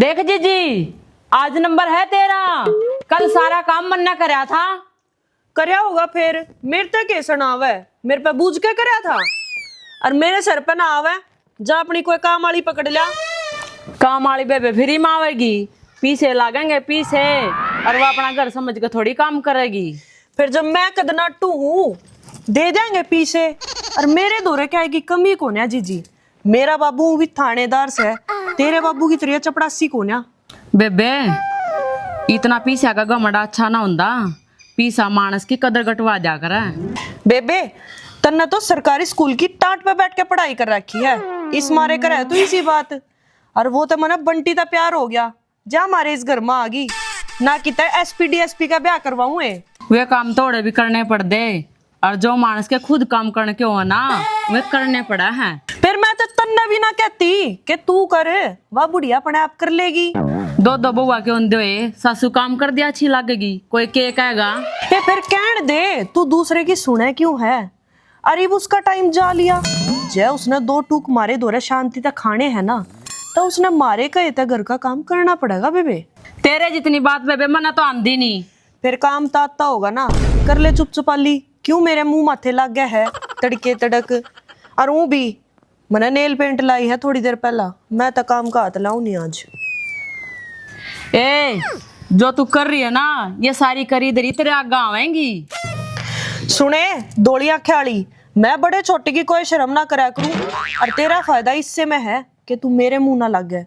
देख जीजी, आज नंबर है तेरा। कल सारा काम मन्ना करया था। करया होगा फिर। मेरे तक कैसा ना आवे, मेरे पे बूझ के करया था और मेरे सर पे ना आवे। जा अपनी कोई काम वाली पकड़ लिया। काम वाली बेबे फ्री में आवेगी, पीछे लागेंगे पीछे, और वो अपना घर समझ के थोड़ी काम करेगी। फिर जब मैं कदनाटू हूँ दे देंगे पीछे। और मेरे दौरे क्या है की कमी को ना जीजी। मेरा बाबू भी थानेदार से, तेरे बाबू की तरह चपड़ासी को ना। बेबे इतना पीछा का घमंड अच्छा ना हुंदा, पीछा मानस की कदर घटवा दिया करे। बेबे तन्ने तो सरकारी स्कूल की टाट पे बैठ के पढ़ाई कर रखी है, इस मारे करे तो इसी बात। और वो तो मना बंटी ता प्यार हो गया, जा हमारे इस घर में आ गई ना कि एसपी डीएसपी का ब्याह करवाऊं। वे काम थोड़े भी करने पड़ दे, और जो मानस के खुद काम करने के हो ना वे करने पड़ा है। फिर मैं तो तन्ने भी ना कहती कि तू कर, वह बुढ़िया अपने आप कर लेगी। दो दो बुआ के होंदे हुए सासू काम कर दिया अच्छी लगेगी, कोई के कहेगा। फिर कहन दे, तू दूसरे की सुने क्यों है। अरे उसका टाइम जा लिया, जय उसने दो टूक मारे दौरे शांति तक खाने हैं ना, तो उसने मारे कहे तक घर का काम करना पड़ेगा। बेबे तेरे जितनी बात बेबे मना तो आंदी नहीं। फिर काम तो आता होगा ना, कर ले चुप चुपाली। क्यों मेरे मुंह माथे लग गया है तड़के तड़क। और वो भी मैंने नेल पेंट लाई है थोड़ी देर पहला, मैं तो काम का हाथ लाऊं नहीं आज। ए जो तू कर रही है ना ये सारी खरीदारी तेरे आगे आवेंगी। सुने दोलियां ख्याली, मैं बड़े छोटे की कोई शर्म ना करा करूं। और तेरा फायदा इससे में है कि तू मेरे मुंह ना लग गए।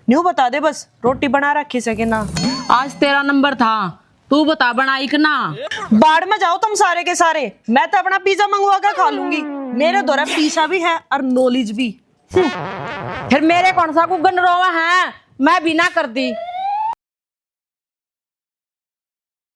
न्यू बता दे बस, रोटी बना रखी सके ना। आज तेरा नंबर था, तू बता बनाई कि ना। बाढ़ में जाओ तुम सारे के सारे, मैं तो अपना पिज्जा मंगवा कर खा लूंगी। मेरे द्वारा पिज्जा भी है और नॉलेज भी। फिर मेरे कौन सा कुगन रोवा है, मैं भी ना कर दी।